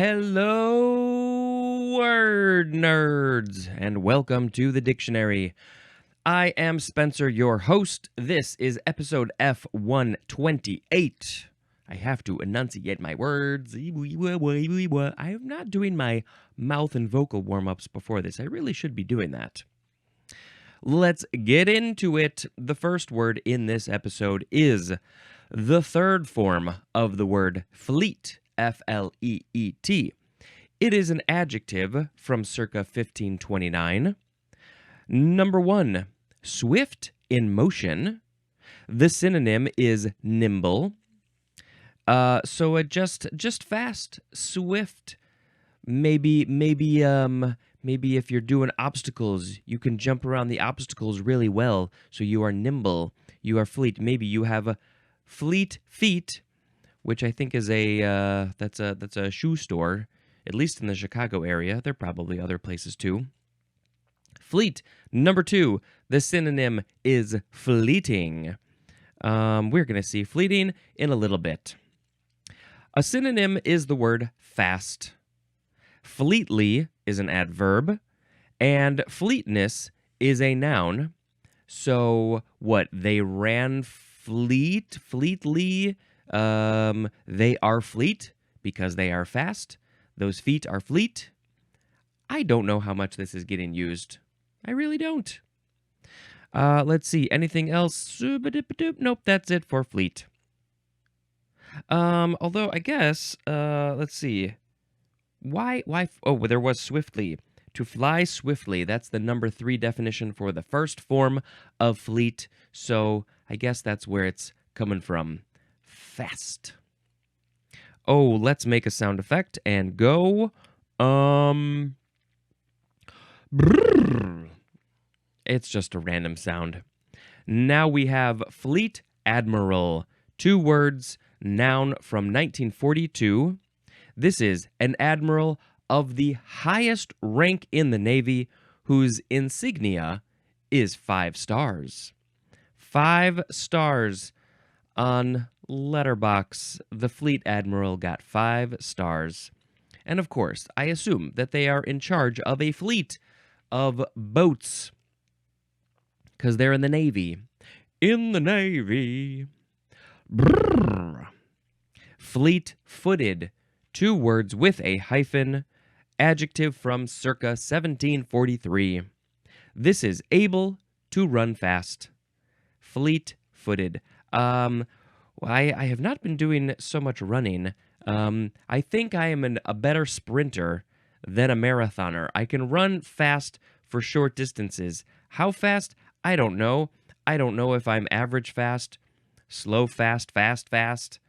Hello, word nerds, and welcome to the dictionary. I am Spencer, your host. This is episode F128. I have to enunciate my words. I am not doing my mouth and vocal warm-ups before this. I really should be doing that. Let's get into it. The first word in this episode is the third form of the word fleet, F-L-E-E-T. It is an adjective from circa 1529. Number 1, swift in motion. The synonym is nimble. So just fast, swift. Maybe if you're doing obstacles, you can jump around the obstacles really well. So you are nimble. You are fleet. Maybe you have fleet feet, which I think is that's a shoe store, at least in the Chicago area. There are probably other places too. Fleet. Number 2, the synonym is fleeting. We're going to see fleeting in a little bit. A synonym is the word fast. Fleetly is an adverb, and fleetness is a noun. So what? They ran fleetly. They are fleet because they are fast. Those feet are fleet. I don't know how much this is getting used. I really don't. Let's see. Anything else? Nope, that's it for fleet. Although I guess, let's see. Why? Oh, well, there was swiftly. To fly swiftly. That's the number 3 definition for the first form of fleet. So I guess that's where it's coming from. Fast. Oh, let's make a sound effect and go. Brrr. It's just a random sound. Now we have fleet admiral. 2 words, noun from 1942. This is an admiral of the highest rank in the Navy whose insignia is 5 stars. 5 stars on Letterbox. The fleet admiral got 5 stars. And of course, I assume that they are in charge of a fleet of boats because they're in the Navy. In the Navy. Brrr. Fleet-footed. 2 words with a hyphen. Adjective from circa 1743. This is able to run fast. Fleet-footed. I have not been doing so much running. I think I am a better sprinter than a marathoner. I can run fast for short distances. How fast? I don't know. I don't know if I'm average fast, slow fast, fast.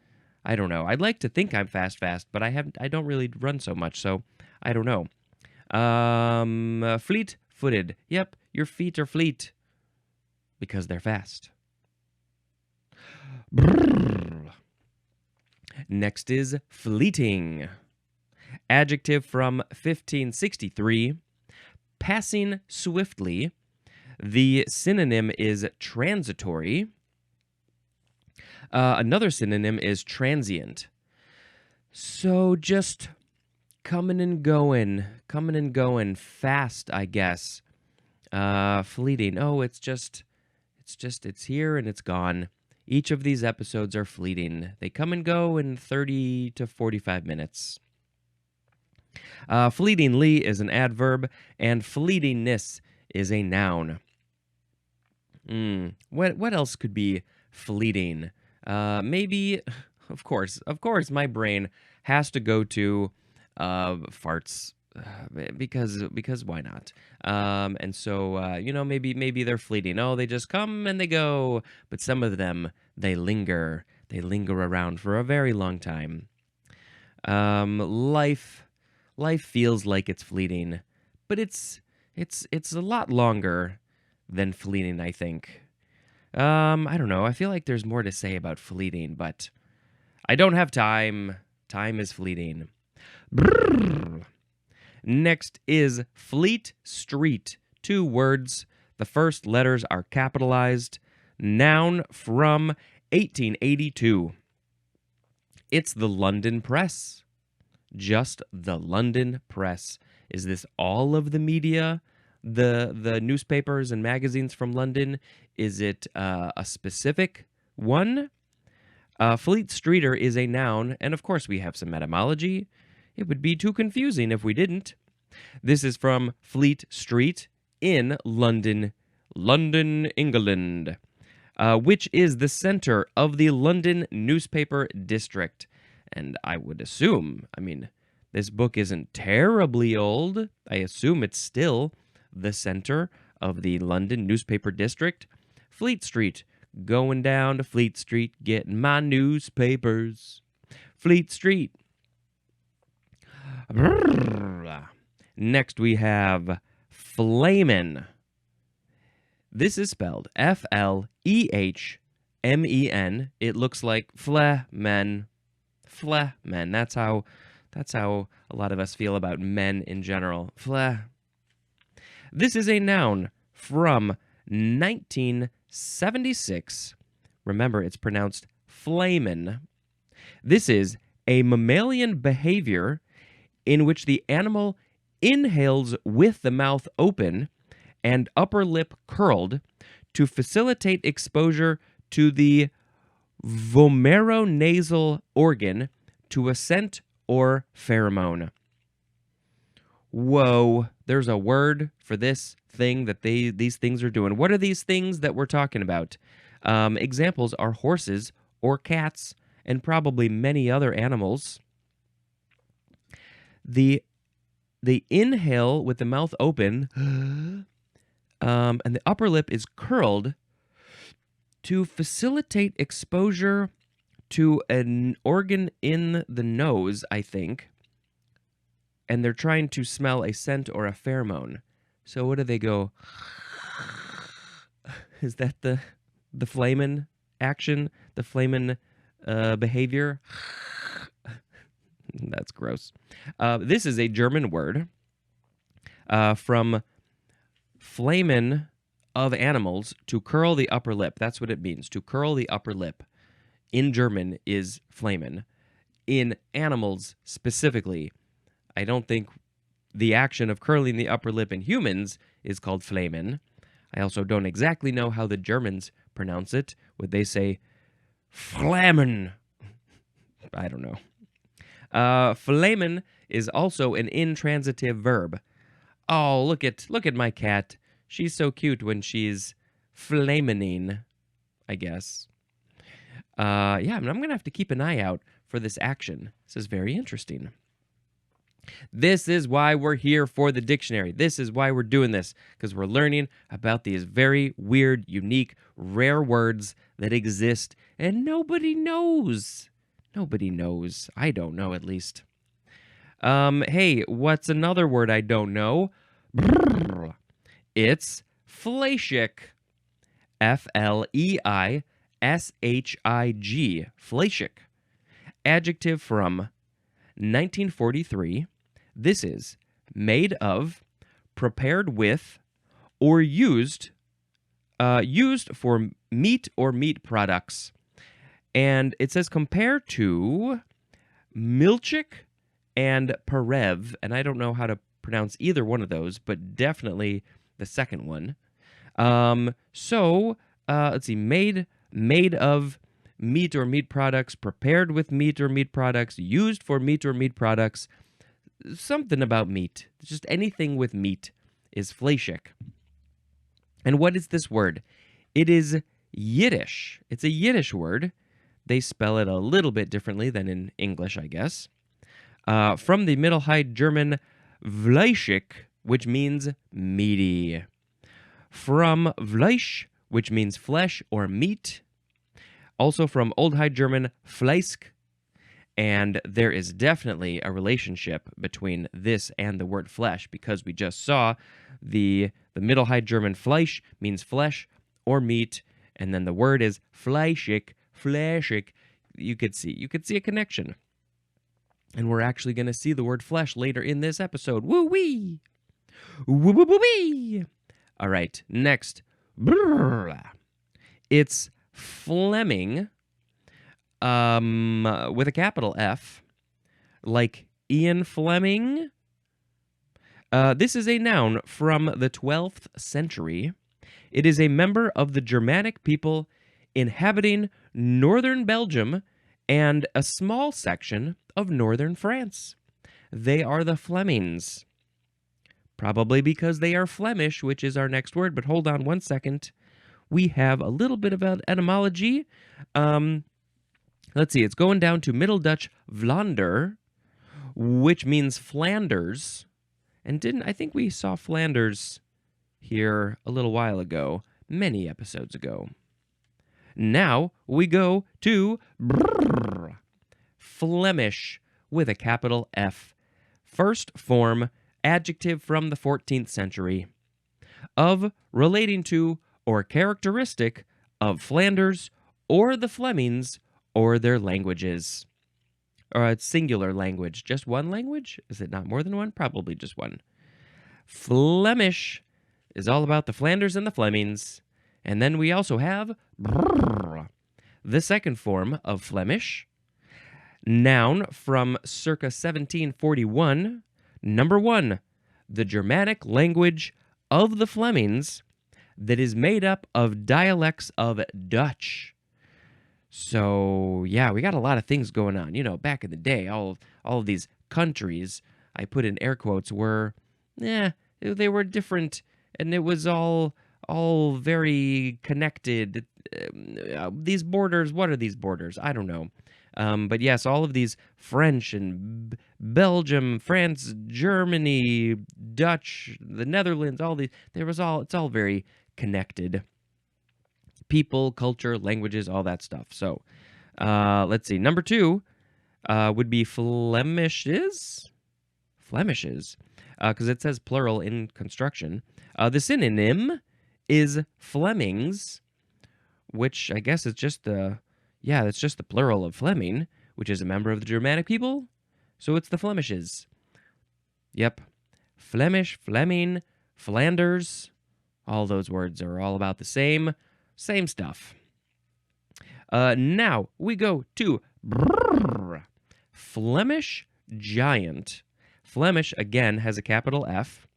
I don't know. I'd like to think I'm fast, but I don't really run so much, so I don't know. Fleet-footed. Yep, your feet are fleet because they're fast. Brrr. Next is fleeting. Adjective from 1563. Passing swiftly. The synonym is transitory. Another synonym is transient. So just coming and going fast, I guess. Fleeting. Oh, it's here and it's gone. Each of these episodes are fleeting. They come and go in 30 to 45 minutes. Fleetingly is an adverb, and fleetingness is a noun. What else could be fleeting? Maybe, of course, my brain has to go to farts because why not? And so maybe they're fleeting. Oh, they just come and they go. But some of them, they linger. They linger around for a very long time. Life feels like it's fleeting, but it's a lot longer than fleeting, I think. I don't know. I feel like there's more to say about fleeting, but I don't have time. Time is fleeting. Brrr. Next is Fleet Street. 2 words. The first letters are capitalized. Noun from 1882. It's the London Press. just the London press? Is this all of the media, the newspapers and magazines from London? Is it a specific one? Fleet Streeter is a noun, and of course we have some etymology. It would be too confusing if we didn't. This is from Fleet Street in London, England, which is the center of the London newspaper district. And I would assume, this book isn't terribly old. I assume it's still the center of the London newspaper district. Fleet Street, going down to Fleet Street, getting my newspapers. Fleet Street. Next we have flamin'. This is spelled F-L-E-H-M-E-N. It looks like flehmen. Flehmen. That's how a lot of us feel about men in general. This is a noun from 1976. Remember, it's pronounced flamin'. This is a mammalian behavior in which the animal inhales with the mouth open and upper lip curled to facilitate exposure to the vomeronasal organ to a scent or pheromone. Whoa, there's a word for this thing that these things are doing. What are these things that we're talking about? Examples are horses or cats and probably many other animals. They inhale with the mouth open, and the upper lip is curled to facilitate exposure to an organ in the nose, I think. And they're trying to smell a scent or a pheromone. So what do they go? Is that the flamin' action? The flamin' behavior? That's gross. This is a German word from flamen of animals, to curl the upper lip. That's what it means, to curl the upper lip. In German is flamen. In animals specifically, I don't think the action of curling the upper lip in humans is called flamen. I also don't exactly know how the Germans pronounce it. Would they say flamen? I don't know. Flamen is also an intransitive verb. Oh, look at my cat. She's so cute when she's flamening, I guess. Yeah, I'm going to have to keep an eye out for this action. This is very interesting. This is why we're here for the dictionary. This is why we're doing this, because we're learning about these very weird, unique, rare words that exist, and nobody knows. Nobody knows. I don't know, at least. Hey, what's another word I don't know? Brrr. It's fleishik. F-L-E-I-S-H-I-G. Fleishik. Adjective from 1943. This is made of, prepared with, or used for meat or meat products. And it says compare to milchik and parev, and I don't know how to pronounce either one of those, but definitely the second one. Let's see, made of meat or meat products, prepared with meat or meat products, used for meat or meat products, something about meat. Just anything with meat is fleishik. And what is this word? It is Yiddish. It's a Yiddish word. They spell it a little bit differently than in English, I guess. From the Middle High German Fleischig, which means meaty. From Fleisch, which means flesh or meat. Also from Old High German Fleisk. And there is definitely a relationship between this and the word flesh, because we just saw the Middle High German Fleisch means flesh or meat, and then the word is Fleischig. You could see a connection. And we're actually going to see the word flesh later in this episode. Woo-wee! Woo-woo-woo-wee! All right, next. It's Fleming with a capital F, like Ian Fleming. This is a noun from the 12th century. It is a member of the Germanic people inhabiting northern Belgium and a small section of northern France. They are the Flemings. Probably because they are Flemish, which is our next word, but hold on one second. We have a little bit of etymology. Let's see, it's going down to Middle Dutch Vlander, which means Flanders. And I think we saw Flanders here a little while ago, many episodes ago. Now we go to Flemish with a capital F. First form, adjective from the 14th century. Of, relating to, or characteristic of Flanders or the Flemings or their languages. Or a singular language. Just one language? Is it not more than one? Probably just one. Flemish is all about the Flanders and the Flemings. And then we also have the second form of Flemish. Noun from circa 1741. Number 1, the Germanic language of the Flemings that is made up of dialects of Dutch. So, yeah, we got a lot of things going on. You know, back in the day, all of these countries, I put in air quotes, were, they were different, and it was all very connected. These borders, what are these borders? I don't know. But yes, all of these French and Belgium, France, Germany, Dutch, the Netherlands, all these, it's all very connected. People, culture, languages, all that stuff. So, let's see. Number 2 would be Flemishes. Flemishes, because it says plural in construction. The synonym is Flemings, which I guess is just it's just the plural of Fleming, which is a member of the Germanic people. So it's the Flemishes. Yep. Flemish, Fleming, Flanders. All those words are all about the same stuff. Now we go to Flemish giant. Flemish, again, has a capital F.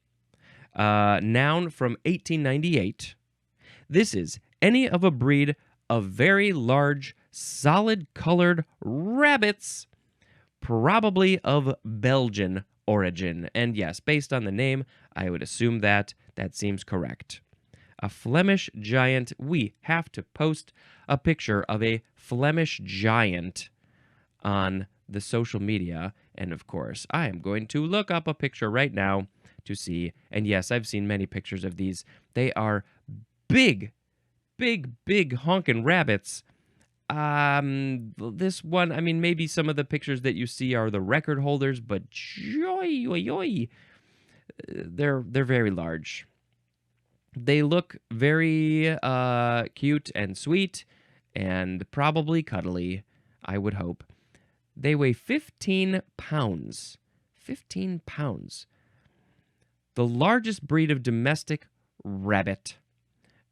Noun from 1898. This is any of a breed of very large, solid-colored rabbits, probably of Belgian origin. And yes, based on the name, I would assume that seems correct. A Flemish giant. We have to post a picture of a Flemish giant on the social media. And of course, I am going to look up a picture right now to see. And yes, I've seen many pictures of these. They are big honking rabbits. This one, I mean, maybe some of the pictures that you see are the record holders, but they're very large. They look very cute and sweet and probably cuddly, I would hope. They weigh 15 pounds. 15 pounds. The largest breed of domestic rabbit.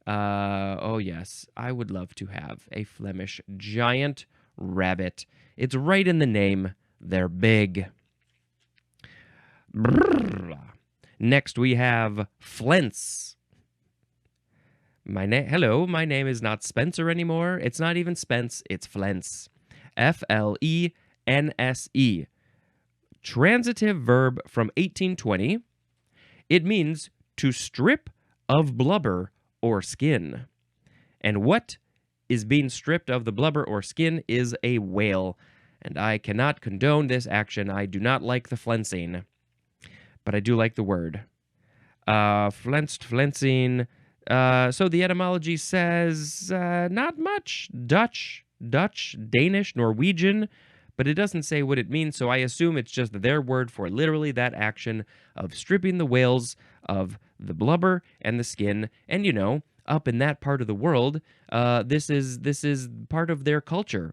Oh yes, I would love to have a Flemish giant rabbit. It's right in the name. They're big. Next we have Flens. Hello, my name is not Spencer anymore. It's not even Spence, it's Flens. Flense. Transitive verb from 1820. It means to strip of blubber or skin. And what is being stripped of the blubber or skin is a whale. And I cannot condone this action. I do not like the flensing. But I do like the word. Flensed, flensing. So the etymology says not much. Dutch, Danish, Norwegian. But it doesn't say what it means, so I assume it's just their word for literally that action of stripping the whales of the blubber and the skin. And, you know, up in that part of the world, this is part of their culture.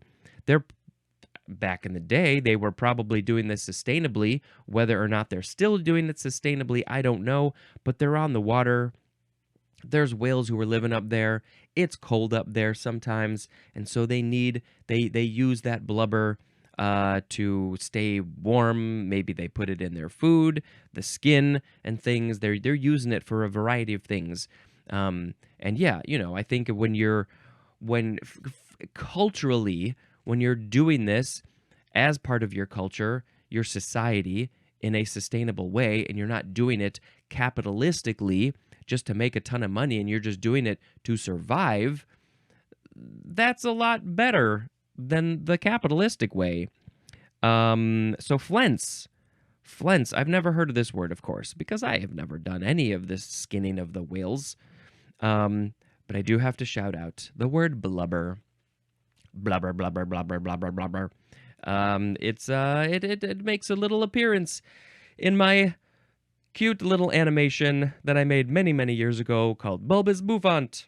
Back in the day, they were probably doing this sustainably. Whether or not they're still doing it sustainably, I don't know. But they're on the water. There's whales who are living up there. It's cold up there sometimes. And so they use that blubber to stay warm. Maybe they put it in their food, the skin, and things. They're using it for a variety of things. And yeah, I think culturally, when you're doing this as part of your culture, your society, in a sustainable way, and you're not doing it capitalistically just to make a ton of money, and you're just doing it to survive, that's a lot better than the capitalistic way. So flens. Flens. I've never heard of this word, of course, because I have never done any of this skinning of the whales. But I do have to shout out the word blubber. Blubber, blubber, blubber, blubber, blubber. It makes a little appearance in my cute little animation that I made many, many years ago called Bulbous Bouffant.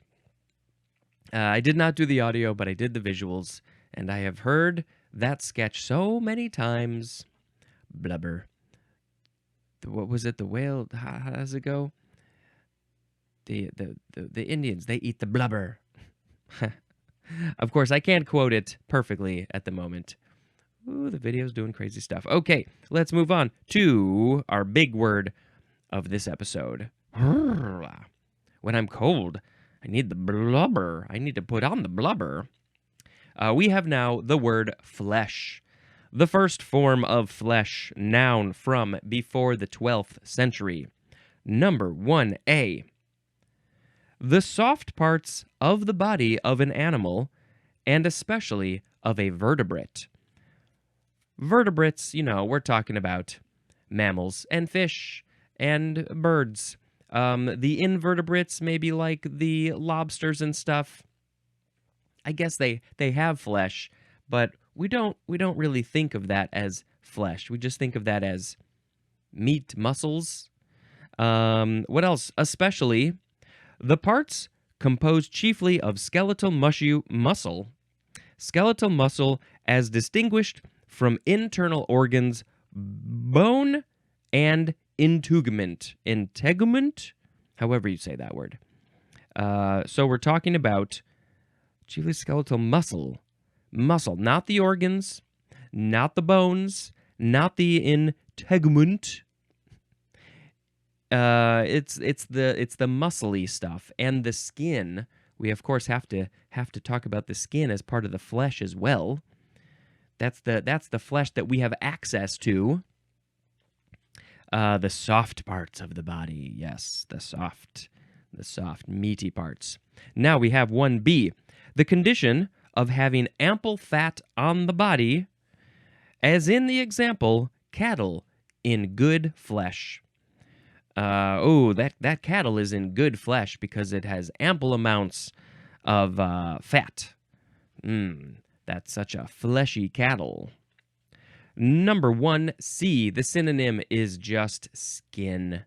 I did not do the audio, but I did the visuals, and I have heard that sketch so many times. Blubber. What was it? The whale? How does it go? The Indians, they eat the blubber. Of course, I can't quote it perfectly at the moment. Ooh, the video's doing crazy stuff. Okay, let's move on to our big word of this episode. When I'm cold, I need the blubber. I need to put on the blubber. We have now the word flesh. The first form of flesh, noun from before the 12th century. Number 1A. The soft parts of the body of an animal, and especially of a vertebrate. Vertebrates, we're talking about mammals and fish and birds. The invertebrates, maybe like the lobsters and stuff. I guess they have flesh, but we don't really think of that as flesh. We just think of that as meat, muscles. What else? Especially the parts composed chiefly of skeletal muscle. Skeletal muscle as distinguished from internal organs, bone, and integument. Integument? However you say that word. So we're talking about chiefly skeletal muscle. Muscle, not the organs, not the bones, not the integument. It's the muscly stuff and the skin. We of course have to talk about the skin as part of the flesh as well. That's the flesh that we have access to. The soft parts of the body, yes, the soft meaty parts. Now we have 1B, the condition of having ample fat on the body, as in the example, cattle in good flesh. That cattle is in good flesh because it has ample amounts of fat. That's such a fleshy cattle. Number 1C, the synonym is just skin.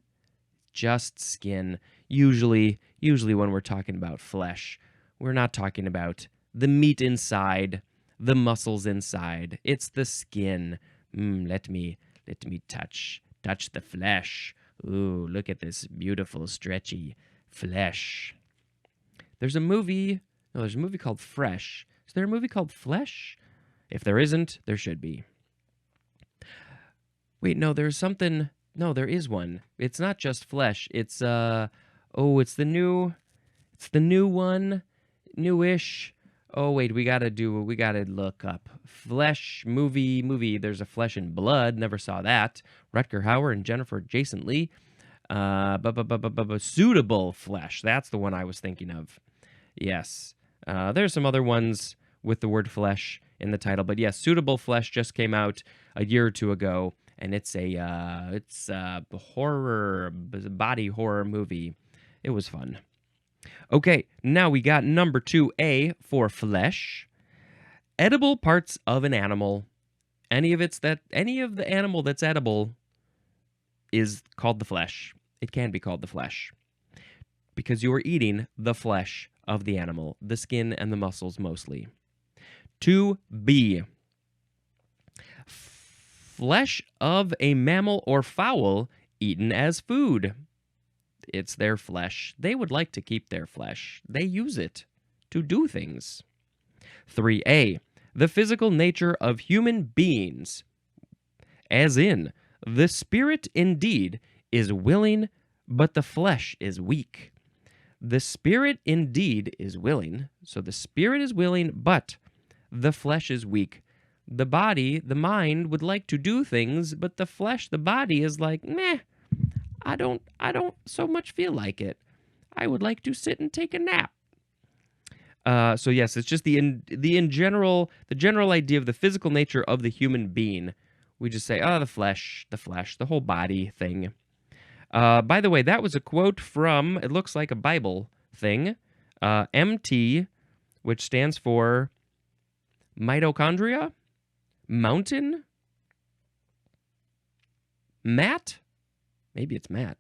Just skin. Usually when we're talking about flesh, we're not talking about the meat inside, the muscles inside. It's the skin. Let me touch the flesh. Ooh, look at this beautiful, stretchy flesh. There's a movie called Fresh. Is there a movie called Flesh? If there isn't, there should be. Wait, no, there's something. No, there is one. It's not just flesh. It's it's the new one, newish. Oh wait, we gotta look up Flesh movie. There's a Flesh and Blood. Never saw that. Rutger Hauer and Jennifer Jason Leigh. Suitable Flesh. That's the one I was thinking of. Yes. There's some other ones with the word flesh in the title, but yes, Suitable Flesh just came out a year or two ago, and it's a horror, body horror movie. It was fun. Okay, now we got number 2A for flesh. Edible parts of an animal. Any of the animal that's edible is called the flesh. It can be called the flesh because you are eating the flesh of the animal, the skin and the muscles mostly. 2B. Flesh of a mammal or fowl eaten as food. It's their flesh. They would like to keep their flesh. They use it to do things. 3A. The physical nature of human beings, as in, the spirit indeed is willing, but the flesh is weak. The spirit indeed is willing, so the spirit is willing, but the flesh is weak. The body, the mind would like to do things, but the flesh, the body is like, meh, I don't so much feel like it. I would like to sit and take a nap. So yes, it's just the general idea of the physical nature of the human being. We just say, oh, the flesh, the whole body thing. By the way, that was a quote from, it looks like a Bible thing, MT, which stands for mitochondria, mountain, Matt, maybe it's Matt,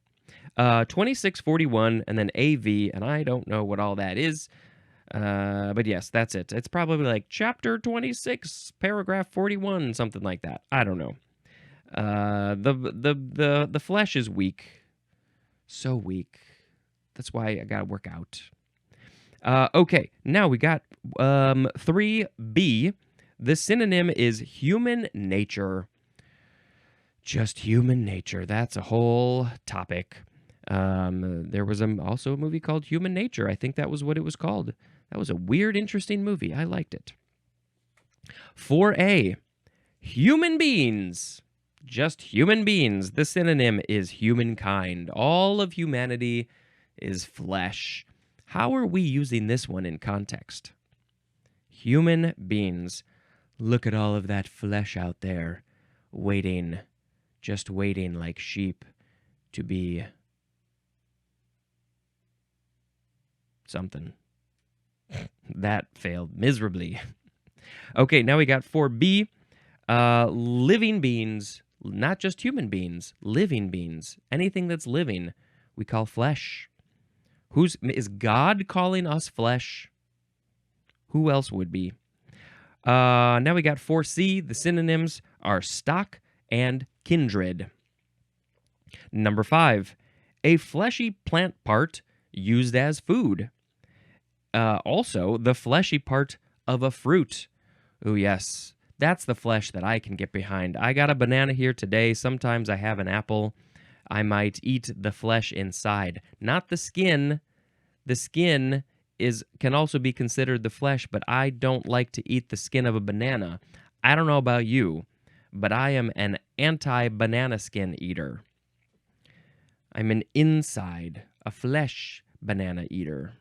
2641, and then AV, and I don't know what all that is. But yes, that's it. It's probably like chapter 26, paragraph 41, something like that. I don't know. The flesh is weak. So weak. That's why I gotta work out. Okay, now we got 3B. The synonym is human nature. Just human nature. That's a whole topic. There was also a movie called Human Nature. I think that was what it was called. That was a weird, interesting movie. I liked it. 4A, human beings. Just human beings. The synonym is humankind. All of humanity is flesh. How are we using this one in context? Human beings. Look at all of that flesh out there, waiting, just waiting like sheep to be something. That failed miserably. Okay, now we got 4B. Living beings, not just human beings, living beings. Anything that's living, we call flesh. Is God calling us flesh? Who else would be? Now we got 4C. The synonyms are stock and kindred. Number 5, a fleshy plant part used as food. Also, the fleshy part of a fruit. Oh, yes. That's the flesh that I can get behind. I got a banana here today. Sometimes I have an apple. I might eat the flesh inside, not the skin. The skin can also be considered the flesh, but I don't like to eat the skin of a banana. I don't know about you, but I am an anti-banana skin eater. I'm an a flesh banana eater.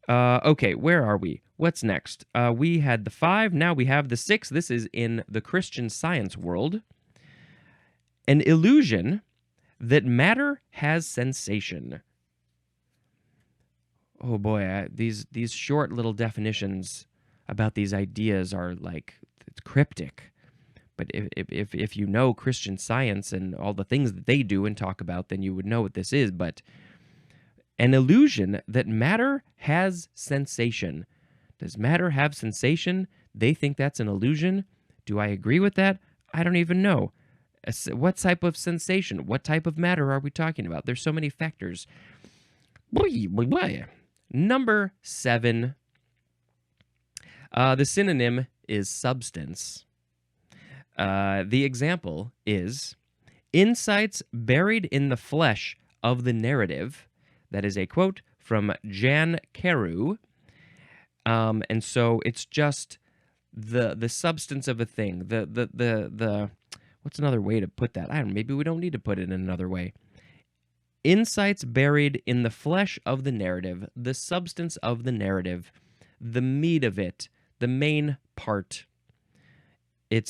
Okay, where are we? What's next? We had the 5, now we have the 6. This is in the Christian Science world. An illusion that matter has sensation. Oh boy, these short little definitions about these ideas are like cryptic. But if you know Christian Science and all the things that they do and talk about, then you would know what this is. But an illusion that matter has sensation. Does matter have sensation? They think that's an illusion. Do I agree with that? I don't even know. What type of sensation? What type of matter are we talking about? There's so many factors. Number 7. The synonym is substance. The example is insights buried in the flesh of the narrative. That is a quote from Jan Carew. And so it's just the substance of a thing. The what's another way to put that? I don't know, maybe we don't need to put it in another way. Insights buried in the flesh of the narrative, the substance of the narrative, the meat of it, the main part. You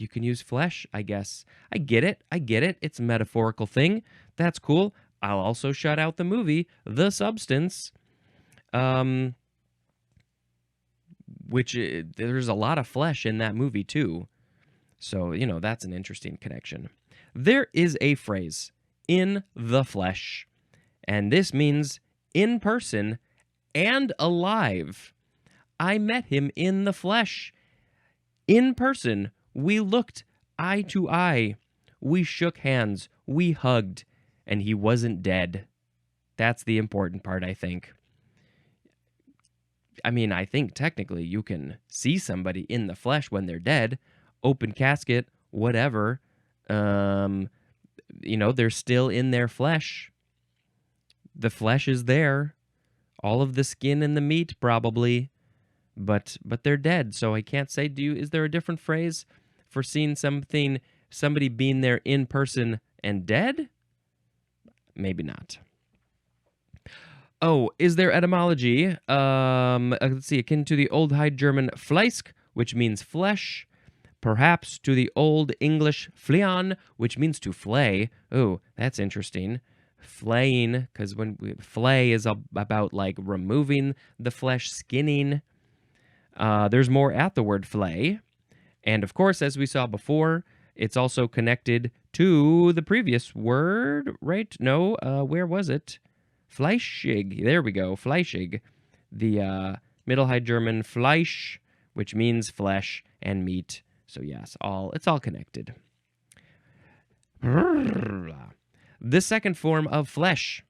can use flesh, I guess. I get it. It's a metaphorical thing. That's cool. I'll also shut out the movie, The Substance, which there's a lot of flesh in that movie too. So, that's an interesting connection. There is a phrase, in the flesh, and this means in person and alive. I met him in the flesh. In person, we looked eye to eye. We shook hands. We hugged. And he wasn't dead. That's the important part, I think. I mean, I think technically you can see somebody in the flesh when they're dead, open casket, whatever. Um, they're still in their flesh. The flesh is there. All of the skin and the meat probably, but they're dead. So I can't say is there a different phrase for seeing somebody being there in person and dead? Maybe not. Oh, is there etymology? Let's see, akin to the Old High German Fleisk, which means flesh, perhaps to the Old English flean, which means to flay. Oh, that's interesting. Flaying, because flay is about like removing the flesh, skinning. There's more at the word flay. And of course, as we saw before, it's also connected to the previous word, right? No, where was it? Fleischig. There we go. Fleischig. The Middle High German Fleisch, which means flesh and meat. So yes, it's all connected. The second form of flesh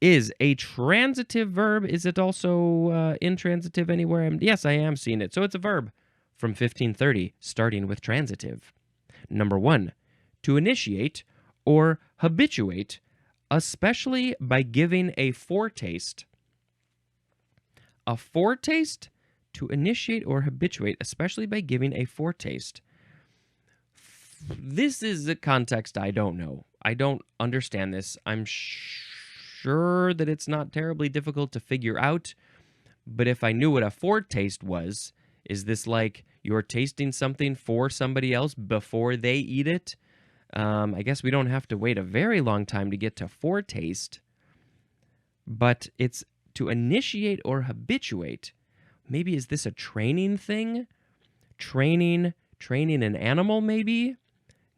is a transitive verb. Is it also intransitive anywhere? Yes, I am seeing it. So it's a verb from 1530, starting with transitive. Number 1, to initiate or habituate, especially by giving a foretaste. A foretaste? To initiate or habituate, especially by giving a foretaste. This is a context I don't know. I don't understand this. I'm sure that it's not terribly difficult to figure out, but if I knew what a foretaste was, is this like you're tasting something for somebody else before they eat it? I guess we don't have to wait a very long time to get to foretaste, but it's to initiate or habituate. Maybe is this a training thing? Training an animal, maybe?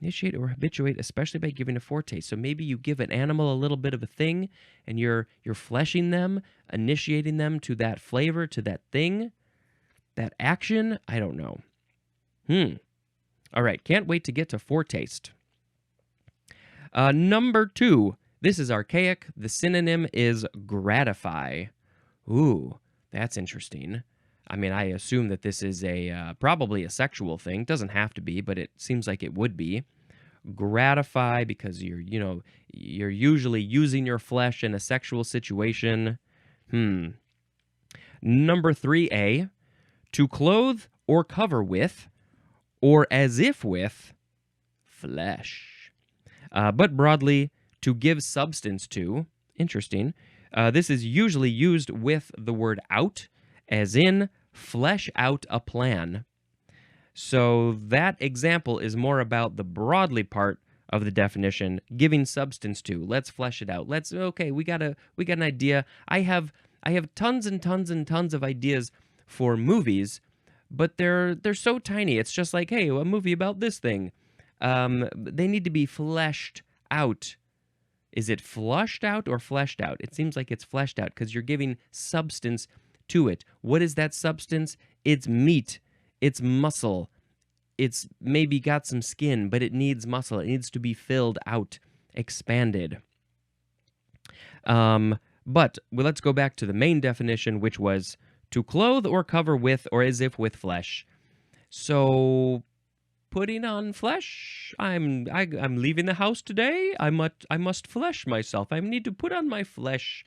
Initiate or habituate, especially by giving a foretaste. So maybe you give an animal a little bit of a thing, and you're fleshing them, initiating them to that flavor, to that thing, that action. I don't know. All right, can't wait to get to foretaste. Number 2, this is archaic. The synonym is gratify. Ooh, that's interesting. I mean, I assume that this is probably a sexual thing. Doesn't have to be, but it seems like it would be. Gratify, because you're usually using your flesh in a sexual situation. Number 3A, to clothe or cover with, or as if with, flesh. But broadly, to give substance to. Interesting. This is usually used with the word out, as in flesh out a plan. So that example is more about the broadly part of the definition, giving substance to. Let's flesh it out. We got an idea. I have tons and tons and tons of ideas for movies, but they're so tiny. It's just like, hey, a movie about this thing. They need to be fleshed out. Is it flushed out or fleshed out? It seems like it's fleshed out because you're giving substance to it. What is that substance? It's meat. It's muscle. It's maybe got some skin, but it needs muscle. It needs to be filled out, expanded. But let's go back to the main definition, which was to clothe or cover with or as if with flesh. So putting on flesh. I'm leaving the house today. I must flesh myself. I need to put on my flesh.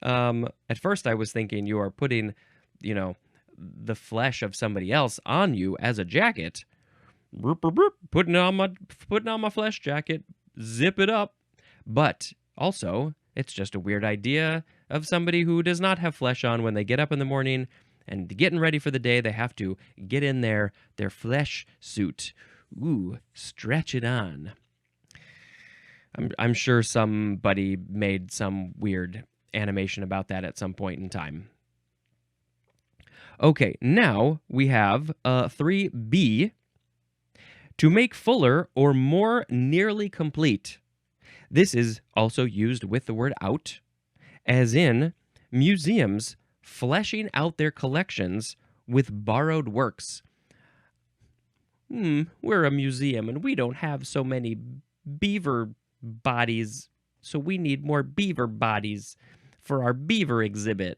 At first I was thinking you are putting, the flesh of somebody else on you as a jacket. Putting on my flesh jacket, zip it up. But also, it's just a weird idea of somebody who does not have flesh on when they get up in the morning and getting ready for the day. They have to get in their flesh suit. Ooh, stretch it on. I'm sure somebody made some weird animation about that at some point in time. Okay, now we have 3B. To make fuller or more nearly complete. This is also used with the word out, as in museums fleshing out their collections with borrowed works. We're a museum and we don't have so many beaver bodies, so we need more beaver bodies for our beaver exhibit.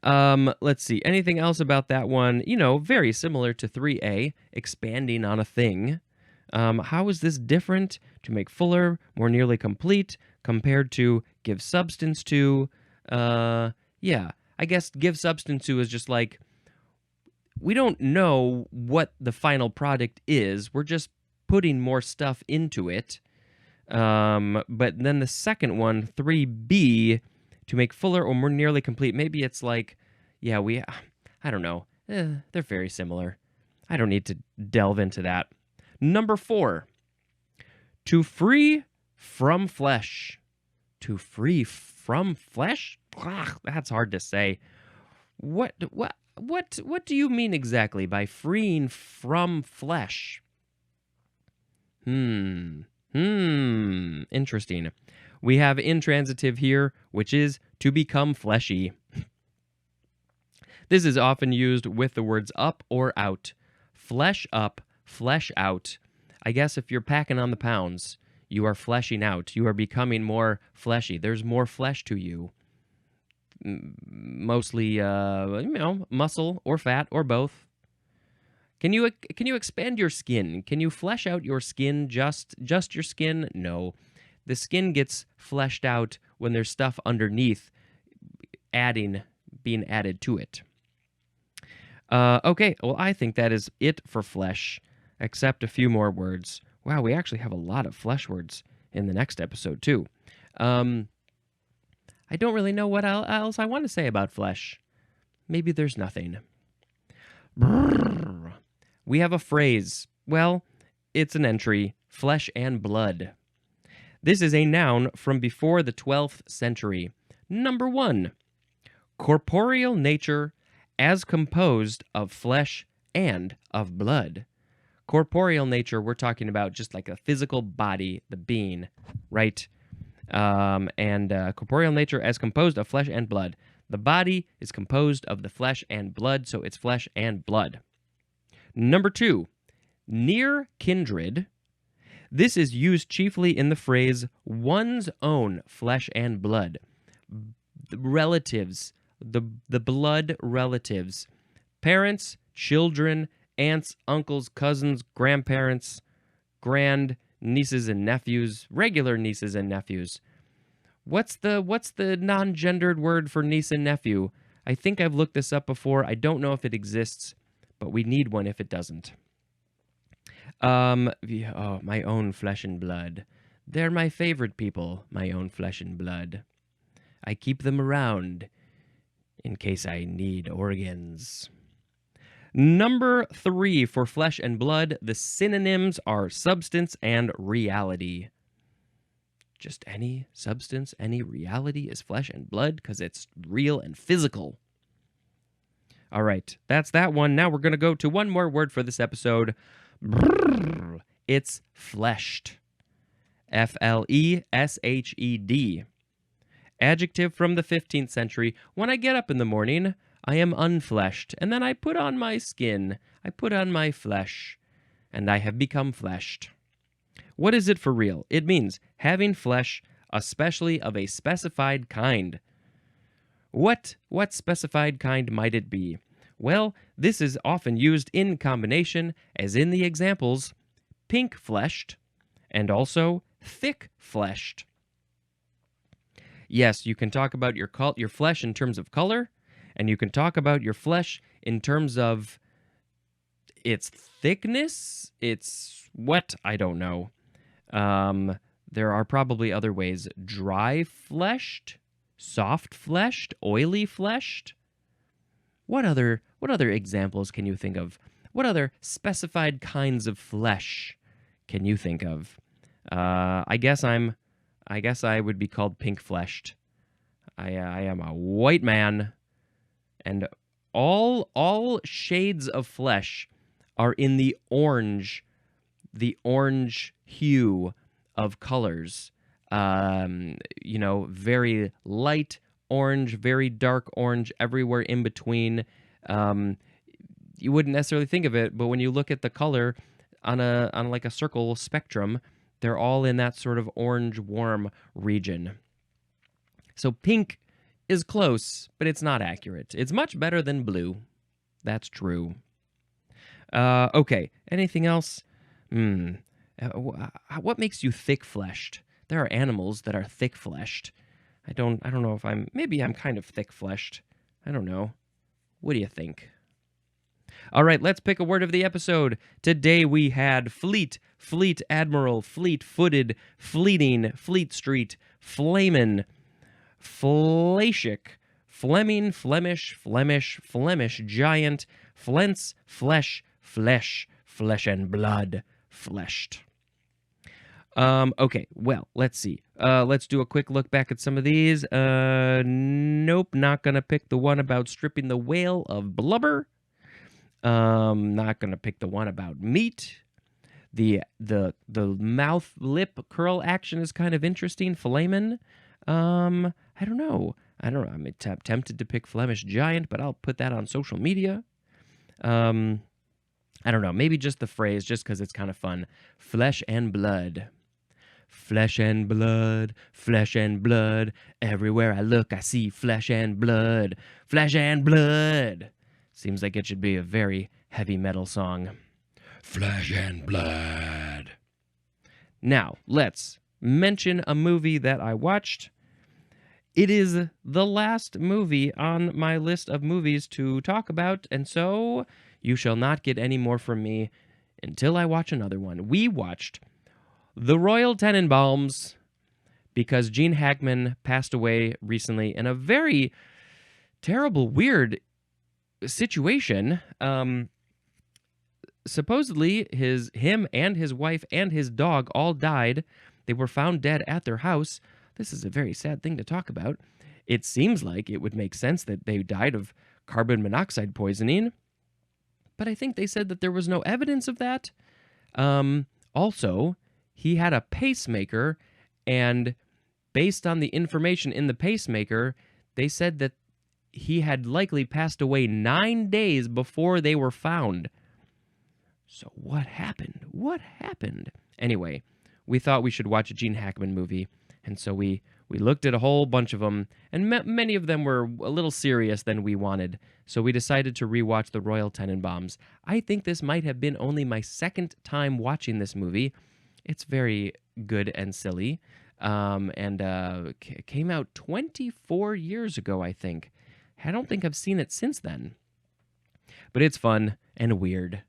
Let's see. Anything else about that one? Very similar to 3A, expanding on a thing. How is this different? To make fuller, more nearly complete, compared to give substance to. Yeah, I guess give substance to is just like, we don't know what the final product is. We're just putting more stuff into it. But then the second one, 3B, to make fuller or more nearly complete. Maybe it's like, yeah, I don't know. They're very similar. I don't need to delve into that. Number 4, to free from flesh. To free from flesh? Ugh, that's hard to say. What do you mean exactly by freeing from flesh? Interesting. We have intransitive here, which is to become fleshy. This is often used with the words up or out. Flesh up, flesh out. I guess if you're packing on the pounds, you are fleshing out. You are becoming more fleshy. There's more flesh to you. Mostly, muscle or fat or both. Can you expand your skin? Can you flesh out your skin, just your skin? No. The skin gets fleshed out when there's stuff underneath being added to it. Okay, well, I think that is it for flesh, except a few more words. Wow, we actually have a lot of flesh words in the next episode, too. I don't really know what else I want to say about flesh. Maybe there's nothing. Brrr. We have a phrase. Well, it's an entry, flesh and blood. This is a noun from before the 12th century. Number 1, corporeal nature as composed of flesh and of blood. Corporeal nature, we're talking about just like a physical body, the being, right? Corporeal nature as composed of flesh and blood. The body is composed of the flesh and blood, so it's flesh and blood. Number 2, near kindred. This is used chiefly in the phrase one's own flesh and blood. The relatives, the blood relatives. Parents, children, aunts, uncles, cousins, grandparents, nieces and nephews, regular nieces and nephews. What's the non-gendered word for niece and nephew? I think I've looked this up before. I don't know if it exists, but we need one if it doesn't. My own flesh and blood. They're my favorite people, my own flesh and blood. I keep them around in case I need organs. Number 3 for flesh and blood, the synonyms are substance and reality. Just any substance, any reality is flesh and blood because it's real and physical. All right, that's that one. Now we're going to go to one more word for this episode. It's fleshed. Fleshed. Adjective from the 15th century. When I get up in the morning, I am unfleshed, and then I put on my skin. I put on my flesh, and I have become fleshed. What is it for real? It means having flesh, especially of a specified kind. What specified kind might it be? Well, this is often used in combination, as in the examples, pink-fleshed and also thick-fleshed. Yes, you can talk about your flesh in terms of color, and you can talk about your flesh in terms of its thickness, its what? I don't know. There are probably other ways. Dry-fleshed, soft-fleshed, oily-fleshed. What other examples can you think of? What other specified kinds of flesh can you think of? I guess I would be called pink-fleshed. I am a white man, and all shades of flesh are in the orange hue of colors. Very light orange, very dark orange, everywhere in between. You wouldn't necessarily think of it, but when you look at the color on like a circle spectrum, they're all in that sort of orange warm region. So pink is close, but it's not accurate. It's much better than blue. That's true. Okay, anything else? What makes you thick-fleshed? There are animals that are thick-fleshed. I don't know if maybe I'm kind of thick-fleshed. I don't know. What do you think? All right, let's pick a word of the episode. Today we had fleet, fleet admiral, fleet-footed, fleeting, fleet street, flamin', flashic, Fleming, Flemish, Flemish, Flemish giant, flence, flesh, flesh, flesh and blood, fleshed. Okay, well, let's see. Let's do a quick look back at some of these. Nope, not gonna pick the one about stripping the whale of blubber. Not gonna pick the one about meat. The mouth lip curl action is kind of interesting. Flamin'. I don't know. I'm tempted to pick Flemish giant, but I'll put that on social media. I don't know. Maybe just the phrase, just because it's kind of fun. Flesh and blood. Flesh and blood, flesh and blood. Everywhere I look, I see flesh and blood. Flesh and blood. Seems like it should be a very heavy metal song. Flesh and blood. Now, let's mention a movie that I watched. It is the last movie on my list of movies to talk about, and so you shall not get any more from me until I watch another one. We watched The Royal Tenenbaums because Gene Hackman passed away recently in a very terrible, weird situation. Supposedly, him and his wife and his dog all died. They were found dead at their house. This is a very sad thing to talk about. It seems like it would make sense that they died of carbon monoxide poisoning, but I think they said that there was no evidence of that. Also, he had a pacemaker, and based on the information in the pacemaker, they said that he had likely passed away 9 days before they were found. So what happened? What happened? Anyway, we thought we should watch a Gene Hackman movie, and so we looked at a whole bunch of them, and many of them were a little serious than we wanted, so we decided to rewatch The Royal Tenenbaums. I think this might have been only my second time watching this movie. It's very good and silly, and came out 24 years ago, I think. I don't think I've seen it since then. But it's fun and weird.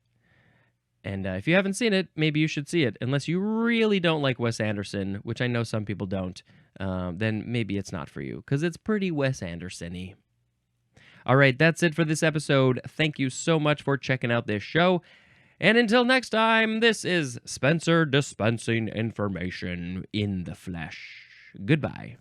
And if you haven't seen it, maybe you should see it. Unless you really don't like Wes Anderson, which I know some people don't, then maybe it's not for you, because it's pretty Wes Anderson-y. All right, that's it for this episode. Thank you so much for checking out this show. And until next time, this is Spencer dispensing information in the flesh. Goodbye.